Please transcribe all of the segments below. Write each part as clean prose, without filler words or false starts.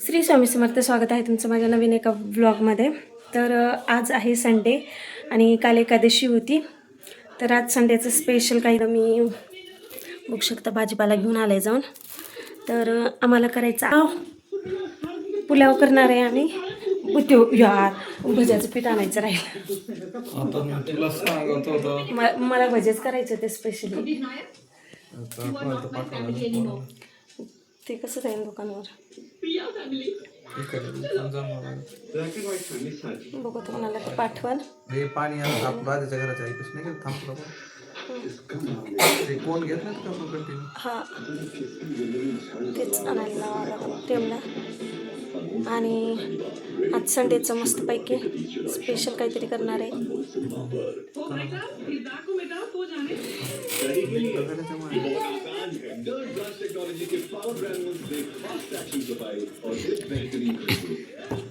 श्री स्वामी समर्थ. स्वागत आहे तुमचं माझ्या नवीन एका व्लॉगमध्ये. तर आज आहे संडे आणि काल एकादशी होती. तर आज संडेचं स्पेशल काही मी बघू शकता भाजीपाला घेऊन आले जाऊन. तर आम्हाला करायचा पुलाव करणार आहे आम्ही. यार भज्याचं पीठ आणायचं राहील. मला भजेच करायचं ते स्पेशली. ते कसं जाईल दुकानावर बघू तुम्हाला तर पाठवाल. पाणी राजाच्या घराच्या ऐकच नाही का थांबलं कोण घेत नाही का कंटिन्यू. हां तेच आणायला टेमला. आणि आज संडेचं मस्तपैकी स्पेशल काहीतरी करणार आहे.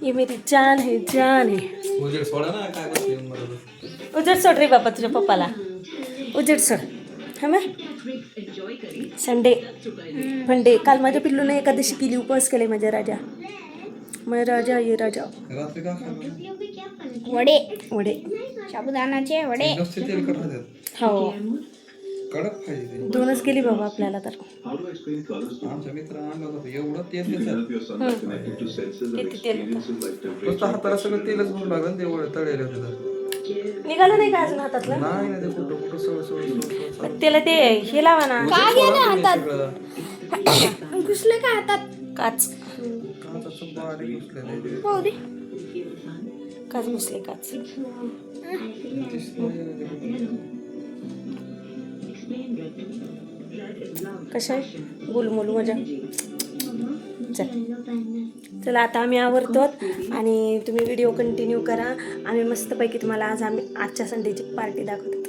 ये मेरी जान है जान है. उजेड सोडा ना काय बसले उजेड सोड रे बाबा तुझ्या पप्पाला. उजेड सोड हा मग. संडे फंडे. काल माझ्या पिल्लूने एकादशी केली, उपवास केले माझ्या राजा. माझ्या राजा ये राजा. रात्री का वडे वडे साबुदाण्याचे वडे. हो कडक पाहिजे. दोनच गेली बाबा आपल्याला. तर आमच्या मित्र आणलं होतं एवढं तेल किती तेल नुसतं हाताला सगळं तेलच भरू लागलं तेवढं तळेले होते. निघालं नाही का अजून हातातलं? नाही ना ते कुठं कुठं सगळं त्याला ते हे लावा ना. घुसले का हातात? काच पाहू दे. काच घुसले काच. कशा आहे गुलमुलू मजा. चला आता आम्ही आवरतो आणि तुम्ही व्हिडिओ कंटिन्यू करा. आम्ही मस्तपैकी तुम्हाला आजच्या संडेची पार्टी दाखवतो.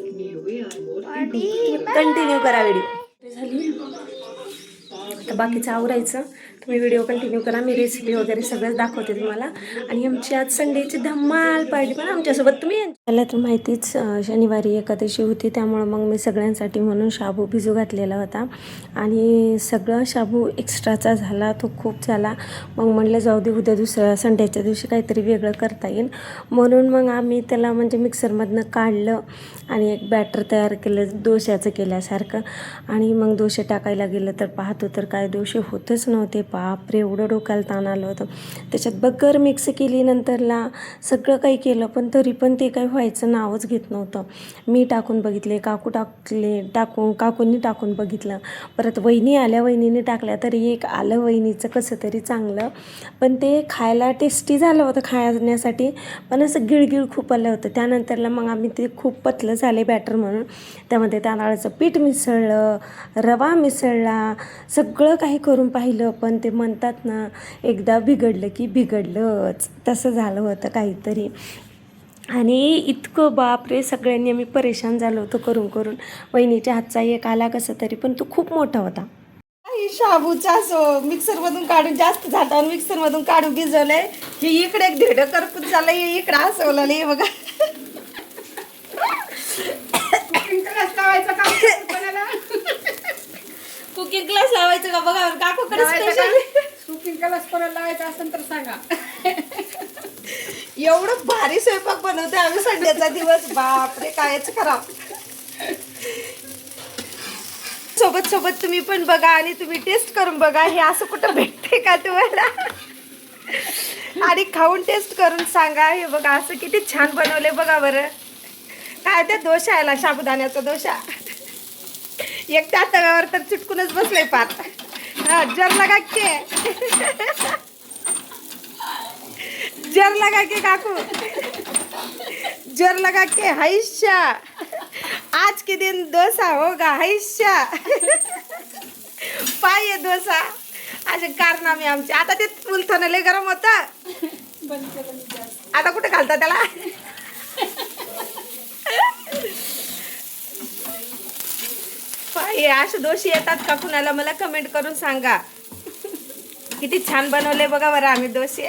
कंटिन्यू करा व्हिडिओ. झाली आता बाकीचं आवरायचं. तुम्ही व्हिडिओ कंटिन्यू करा. मी रेसिपी वगैरे सगळंच दाखवते तुम्हाला. आणि आमची आज संडेची धमाल पार्टी पण आमच्यासोबत तुम्ही. मला तर माहितीच शनिवारी एकादशी होती, त्यामुळं मग मी सगळ्यांसाठी म्हणून शाबू भिजू घातलेला होता. आणि सगळं शाबू एक्स्ट्राचा झाला, तो खूप झाला. मग म्हणलं जाऊ दे, उद्या दुसऱ्या संडेच्या दिवशी काहीतरी वेगळं करता येईल म्हणून मग आम्ही त्याला म्हणजे मिक्सरमधनं काढलं आणि एक बॅटर तयार केलं डोश्याचं केल्यासारखं. आणि मग डोसे टाकायला गेलं तर पाहतो तर काय डोसे होतच नव्हते. बापरे एवढं डोक्याला ताण आलं होतं. त्याच्यात बगर मिक्स केली, नंतरला सगळं काही केलं पण तरी पण ते काही व्हायचं नावच घेत नव्हतं. मी टाकून बघितले, काकूंनी टाकून बघितलं, परत वहिनी आल्या, वहिनीने टाकल्या तरी एक आलं वहिनीचं कसं तरी चांगलं. पण ते खायला टेस्टी झालं होतं खाण्यासाठी, पण असं गिळगिळ खूप आलं होतं. त्यानंतरला मग आम्ही ते खूप पतलं झाले बॅटर म्हणून त्यामध्ये तांदळाचं पीठ मिसळलं, रवा मिसळला, सगळं काही करून पाहिलं. पण ते म्हणतात ना, एकदा बिघडलं की बिघडलंच, तसं झालं होतं काहीतरी. आणि इतकं बापरे सगळ्यांनी आम्ही परेशान झालो होतो करून करून. वहिनीच्या हातचा एक आला कसं तरी, पण तो खूप मोठा होता. शाबूचा असं मिक्सरमधून काढून जास्त झालं आणि मिक्सरमधून काढून भिजवलंय. हे इकडे एक धेडं करपून झालं, इकडे हसवलं. हे बघा कुकिंग क्लास लावायचं का बघा काकूकडे स्पेशल. कुकिंग क्लास कोणाला लावायचा असेल तर सांगा. एवढं भारी स्वयंपाक बनवते आम्ही संडेचा दिवस. बापरे कायच खराब. सोबत सोबत तुम्ही पण बघा आणि तुम्ही टेस्ट करून बघा. हे असं कुठं भेटते का तुम्हाला? आणि खाऊन टेस्ट करून सांगा. हे बघा असं किती छान बनवले बघा बरं. काय त्या डोसा याला साबुदाण्याचा डोसा. एक त्या तव्यावर तर चिटकूनच बसले पार. हा जर लगा के जर लगा के काकू, जर लगा के हैशा. आज के दिन डोसा होगा हैशा. पाय डोसा असे कारनामे आमचे. आता ते उलथानं लय गरम होतं, आता कुठे घालता त्याला. पाय असे दोषी येतात का कुणाला मला कमेंट करून सांगा. किती छान बनवले बघा बरं आम्ही डोसे.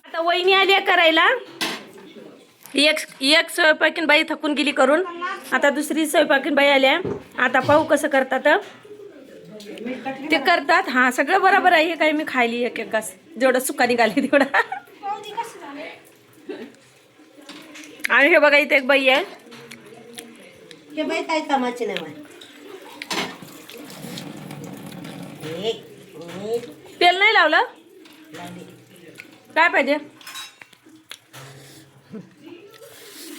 आता वहिनी आली करायला. एक स्वयंपाकीन बाई थकून गेली करून, आता दुसरी स्वयंपाकीन बाई आल्या. आता पाहू कसं करतात. ते करतात. हा सगळं बरोबर आहे. हे काय मी खायली एक एक घास जेवढं सुका निघाली तेवढा. आणि हे बघा इथे एक बाई आहे. हे बाई काय कामाची नाही बाई. तेल नाही लावलं. काय पाहिजे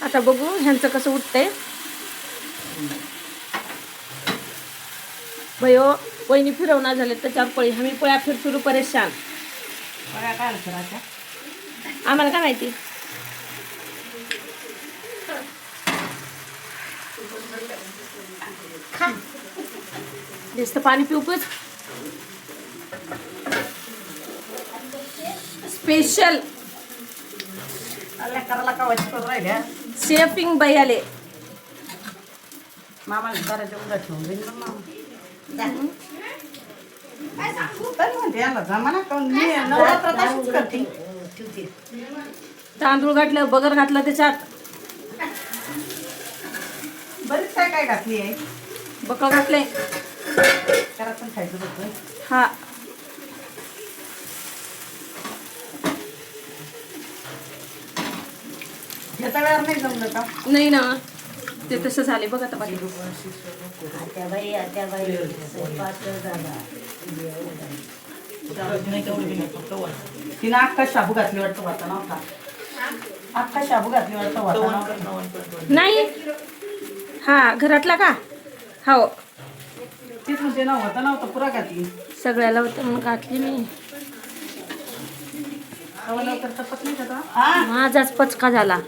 आता बघू ह्यांचं कसं उठतंय. भयो वहिनी फिरवणार झाले त्याच्यावर पळी. आम्ही पळ्या फिरू परेशान. आम्हाला काय माहिती. नुसतं पाणी पिऊच. स्पेशल करायला कावाची करून राहिल्या शेफिंग बाई आले. मामा घराच्या उद्या ठेवून जाईल ना मामा. तरी म्हणते याला जमाना काऊन मी नवरात्रात अशीच करते. ठेवते. तांदूळ घातलं बगर घातलं त्याच्यात. बरीच काय काय घातली आहे. बकळ घातले. घरात पण खायचं होतं. हा याचा वेळ नाही जमलं का. नाही ना ते तसं झाले बघ आता बाकी. आत्याबाई स्वयंपाक झाला. तिनं अख्खा शाबू घातली वाटतं वाटा नव्हता. अख्खा शाबू घातली वाटतं वाटा नाही. हा घरातला का. हो तीच म्हणजे ना होता नव्हता पुरा घातली. सगळ्याला होतं म्हणून घातली मी. लवकर तपत नाही का. माझाच पचका झाला.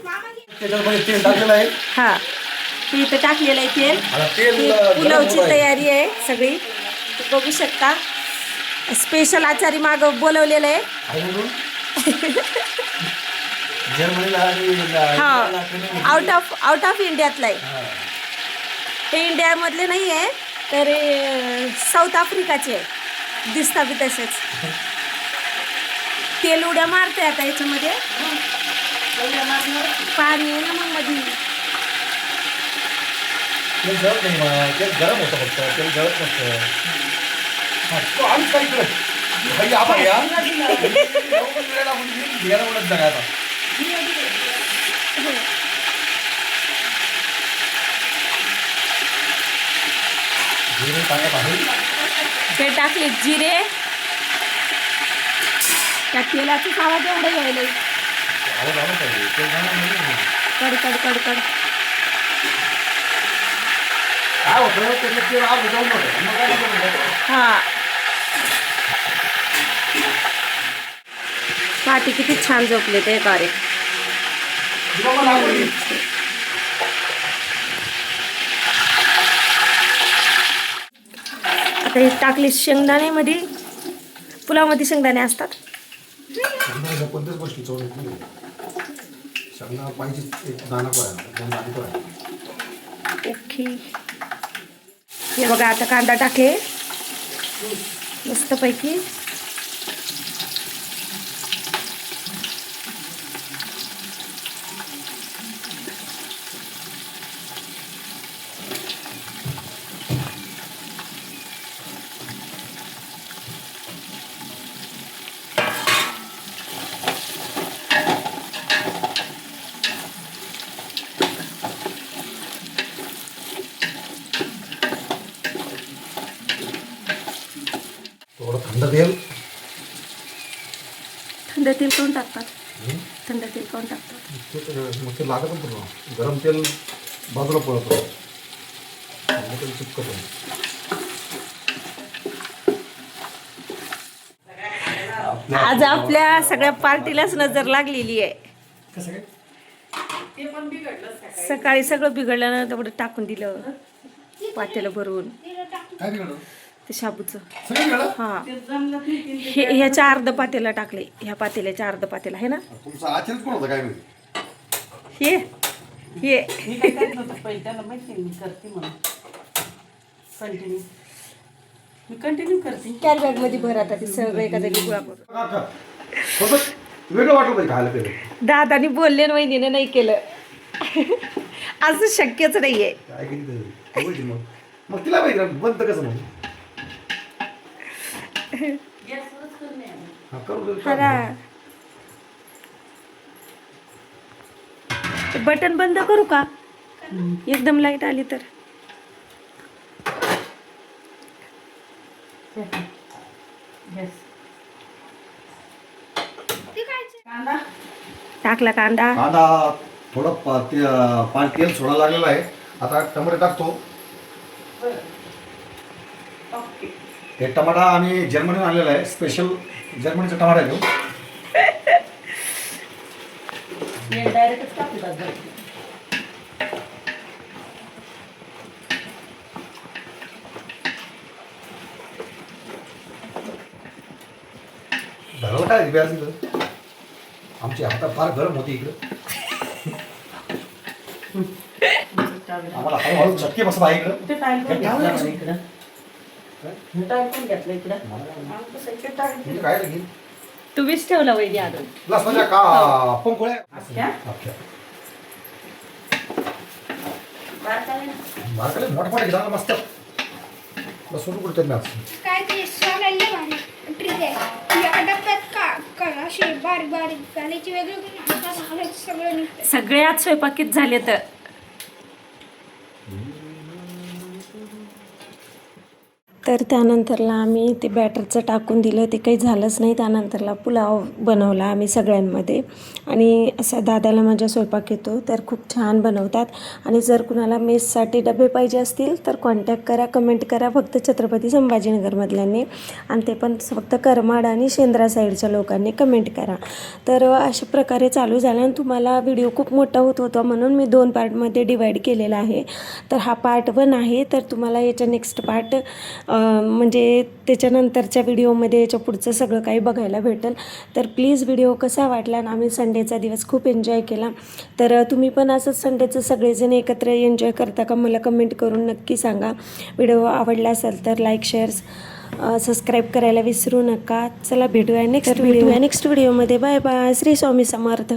त्याच्यामध्ये तेल टाकलेलं आहे. हा ते इथं टाकलेलं आहे तेल. आता तेल ही पुलावची तयारी आहे सगळी. तुम्ही बघू शकता. स्पेशल आचारी माग बोलवलेलं आहे. जर्मनीला हा आउट ऑफ इंडियातला आहे. हे इंडियामधले नाही आहे तर साऊथ आफ्रिकाचे आहे. दिसता बी तसेच. तेल उड्या मारते आता याच्यामध्ये. पाणी आहे ना मग मध्ये. तेल जळत नाही मला. तेल गरम होतं फक्त. तेल जळत नसतं. तो आम्ही काय करत भाई आपण या घ्यायला म्हणत जागा आता. जिरे टाकत आहे. ते टाकले जिरे. त्या तेलाचाच आवाज एवढा यायला. आवाज आला पाहिजे. तेल जाणार नाही. कड कड कड कड. काय होतं त्याच्यात तेल आग जाऊन होतं. मग काय होतं. हा पाठी किती छान झोपले ते कार्य. आता हे टाकले शेंगदाणे मध्ये. पुलावमध्ये शेंगदाणे असतात. शेंगदाण्याच्या कोणत्याच गोष्टी चव येत नाही. शेंगदाणा पाहिजे. एक दाणा पळायला 2 दाणे पळायला. ओके हे बघा आता कांदा टाकले मस्तपैकी. थोडं थंड तेल. थंड तेल कोण टाकतात. थंड तेल कोण टाकतात. मग ते लागत पण गरम तेल बाजूला पळतो. थंड तेल चिपकत. आज आपल्या सगळ्या पार्टीलाच नजर लागलेली आहे. कसं काय. सकाळी सगळं बिघडलं ना तेवढं टाकून दिलं वाट्याला भरून. काय बिघडलं. ते शाबूचं. सगळं बिघडलं. हा हे ह्याच्या अर्ध पातेला टाकले. ह्या पातेल्याच्या अर्ध पातेला आहे ना. तुमचा आचरण कोण होता काय माहिती. हे हे मी काय करत नव्हतं पहिले. त्याला माहिती मी करते म्हणून कंटिन्यू. मी कंटिन्यू करते. कॅरी बॅग मध्ये भर आता ते सगळं एका जागी गोळा करून. वेगळं वाटलं पाहिजे खायला पहिले. दादानी बोलले ना वहिनीने नाही केलं. असं शक्यच नाहीये. काय केली मग तिला माहिती बंद कसं म्हणून. गॅसवरच करणे आहे. हा, करू दे. हा बटन बंद करू का एकदम लाईट आली तर गॅस कांदा टाकला कांदा कांदा थोडं पाणी तेल सोडायला लागलेलं आहे. आता टमाटे टाकतो. ओके. हे टमाटा आम्ही जर्मनीहून आणलेला आहे. स्पेशल जर्मनीचा टमाटा घेऊ. हे डायरेक्टच टाकतात घरी. घराला काय व्याज दिलं. आमची हातात फार गरम होती इकडं. आम्हाला हळूहळू चटके बसत आहे इकडं. ते टाईल पण घेतलं मला इकडं. हे टाईल पण घेतलं इकडं. इथं काय लागेल तुम्हीच ठेवला वैदी अजून लसणाच्या का पंकोळ्या अख्ख्या? अख्ख्या. बारकाले ना. बारकाले मोठमोठे घेताना मस्त बस सोडून कुठे मॅच. काय ते सगळ्यांना भारी ट्रिक आहे. एका डब्यात का असे बारीक बारीक घालायची वेगळं हातात घालायचं सगळं निघतं. सगळ्यात स्वयंपाकीत झाले तर तर त्यानंतरला आम्ही ते बॅटरचं टाकून दिलं. ते काही झालंच नाही. त्यानंतरला पुलाव बनवला आम्ही सगळ्यांमध्ये. आणि असा दादाला माझ्या स्वयंपाक येतो तर खूप छान बनवतात. आणि जर कुणाला मेससाठी डबे पाहिजे असतील तर कॉन्टॅक्ट करा, कमेंट करा फक्त छत्रपती संभाजीनगरमधल्यांनी. आणि ते पण फक्त करमाड आणि शेंद्रा साईडच्या लोकांनी कमेंट करा. तर अशा प्रकारे चालू झाला. आणि तुम्हाला व्हिडिओ खूप मोठा होत होता म्हणून मी 2 पार्टमध्ये डिवाईड केलेला आहे. तर हा पार्ट 1 आहे. तर तुम्हाला याच्या नेक्स्ट पार्ट म्हणजे त्याच्यानंतरच्या व्हिडिओमध्ये याच्या पुढचं सगळं काही बघायला भेटेल. तर प्लीज व्हिडिओ कसा वाटला आणि आम्ही संडेचा दिवस खूप एन्जॉय केला. तर तुम्ही पण असंच संडेचं सगळेजण एकत्र एन्जॉय करता का मला कमेंट करून नक्की सांगा. व्हिडिओ आवडला असेल तर लाईक शेअर सबस्क्राईब करायला विसरू नका. चला भेटूया नेक्स्ट व्हिडिओमध्ये. Bye bye. श्री स्वामी समर्थ.